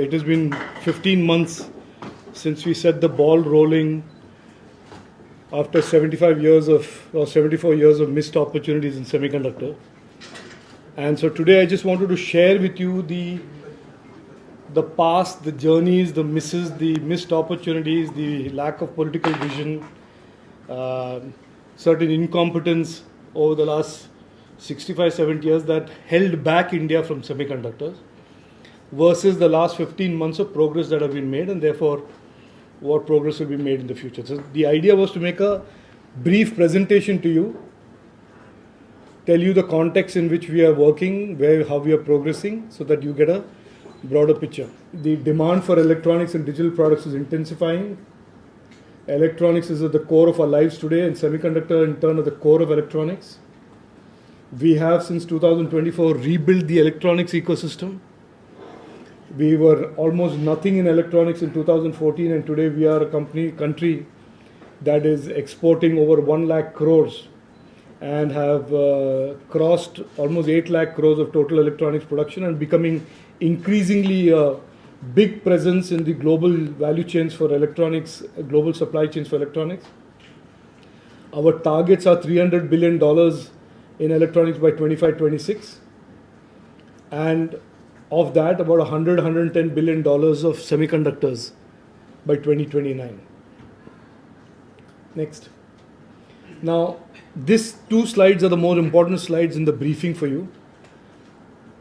It has been 15 months since we set the ball rolling after 75 years or 74 years of missed opportunities in semiconductor. And so today I just wanted to share with you the past, the journeys, the misses, the missed opportunities, the lack of political vision, certain incompetence over the last 65, 70 years that held back India from semiconductors, versus the last 15 months of progress that have been made, and therefore what progress will be made in the future. So the idea was to make a brief presentation to you, tell you the context in which we are working, how we are progressing, so that you get a broader picture. The demand for electronics and digital products is intensifying. Electronics is at the core of our lives today, and semiconductor in turn at the core of electronics. We have since 2024 rebuilt the electronics ecosystem. We were almost nothing in electronics in 2014, and today we are a country that is exporting over 1 lakh crores and have crossed almost 8 lakh crores of total electronics production and becoming increasingly a big presence in the global value chains for electronics, global supply chains for electronics. Our targets are $300 billion in electronics by 25-26, and of that, about $110 billion of semiconductors by 2029. Next. Now, these two slides are the more important slides in the briefing for you.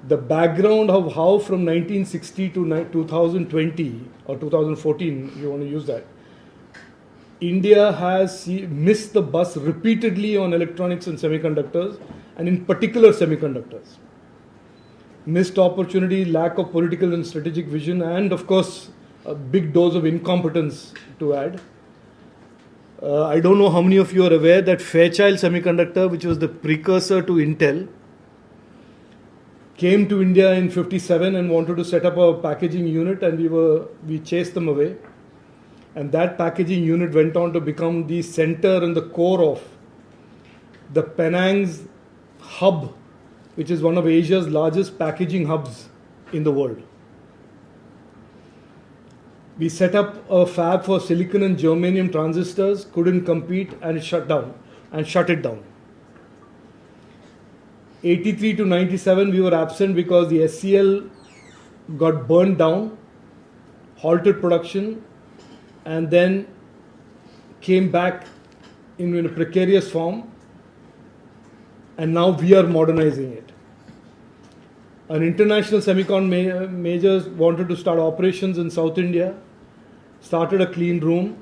The background of how from 1960 to 2020 or 2014, if you want to use that, India has missed the bus repeatedly on electronics and semiconductors, and in particular semiconductors. Missed opportunity, lack of political and strategic vision, and of course, a big dose of incompetence to add. I don't know how many of you are aware that Fairchild Semiconductor, which was the precursor to Intel, came to India in '57 and wanted to set up a packaging unit, and we chased them away. And that packaging unit went on to become the center and the core of the Penang's hub, which is one of Asia's largest packaging hubs in the world. We set up a fab for silicon and germanium transistors, couldn't compete, and it shut it down. 83 to 97, we were absent because the SCL got burned down, halted production, and then came back in a precarious form. And now we are modernizing it. An international semicon majors wanted to start operations in South India, started a clean room,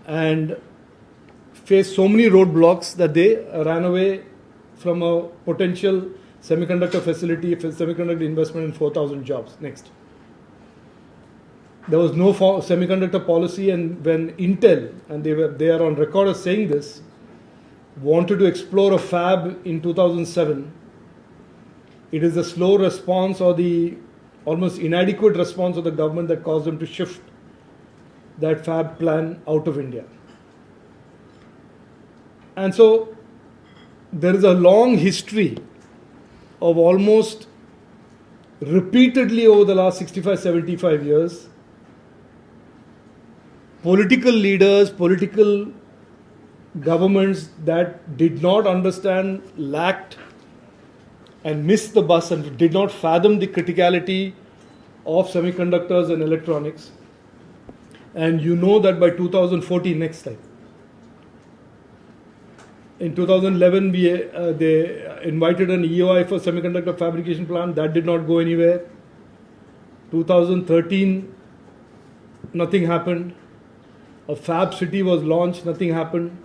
and faced so many roadblocks that they ran away from a potential semiconductor facility, semiconductor investment in 4,000 jobs. Next. There was no semiconductor policy, and when Intel, and they are on record as saying this, wanted to explore a fab in 2007, it is the slow response or the almost inadequate response of the government that caused them to shift that fab plan out of India. And so there is a long history of almost repeatedly over the last 65, 75 years, political leaders, political governments that did not understand, lacked, and missed the bus and did not fathom the criticality of semiconductors and electronics. And you know that by 2014, next slide. In 2011, they invited an EOI for semiconductor fabrication plant. That did not go anywhere. 2013, nothing happened. A fab city was launched, nothing happened.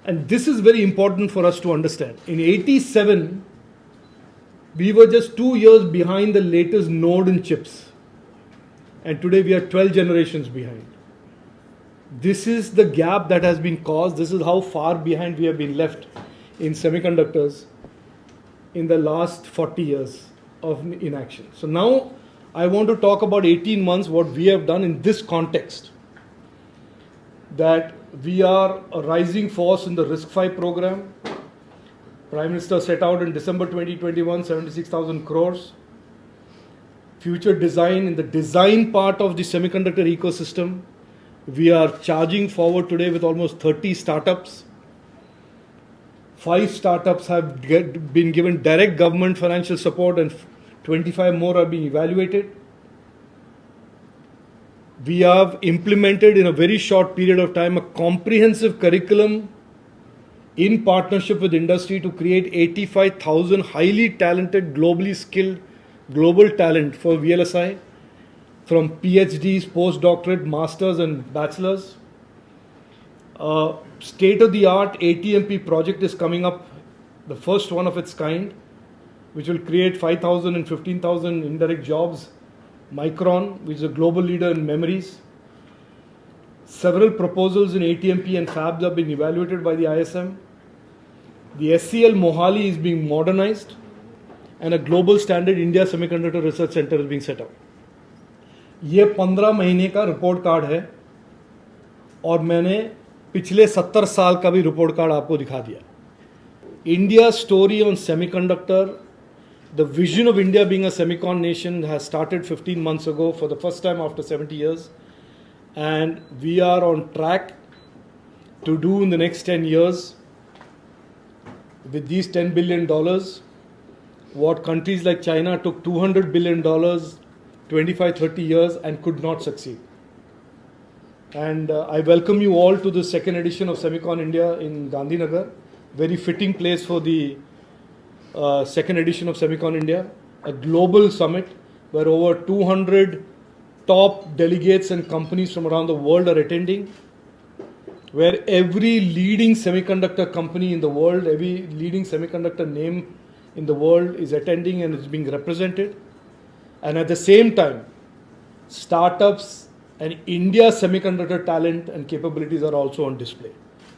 And this is very important for us to understand. In '87, we were just 2 years behind the latest node in chips. And today we are 12 generations behind. This is the gap that has been caused. This is how far behind we have been left in semiconductors in the last 40 years of inaction. So now I want to talk about 18 months, what we have done in this context. That we are a rising force in the RISC-V program. Prime Minister set out in December 2021, 76,000 crores. future design, in the design part of the semiconductor ecosystem, we are charging forward today with almost 30 startups. 5 startups have been given direct government financial support and 25 more are being evaluated. We have implemented in a very short period of time a comprehensive curriculum in partnership with industry to create 85,000 highly talented, globally skilled, global talent for VLSI, from PhDs, postdoctorate, masters and bachelors. State-of-the-art ATMP project is coming up, the first one of its kind, which will create 5,000 and 15,000 indirect jobs. Micron, which is a global leader in memories. Several proposals in ATMP and fabs have been evaluated by the ISM. The SCL Mohali is being modernized and a global standard India Semiconductor Research Center is being set up. ये 15 महीने का report card है और मैंने पिछले 70 साल का भी रिपोर्ट कार्ड आपको दिखा दिया. India's story on semiconductor, the vision of India being a semicon nation has started 15 months ago for the first time after 70 years. And we are on track to do in the next 10 years with these $10 billion what countries like China took $200 billion 25-30 years and could not succeed. And I welcome you all to the second edition of Semicon India in Gandhinagar. Very fitting place for the second edition of Semicon India, a global summit where over 200 top delegates and companies from around the world are attending, where every leading semiconductor company in the world, every leading semiconductor name in the world is attending and is being represented. And at the same time, startups and India's semiconductor talent and capabilities are also on display.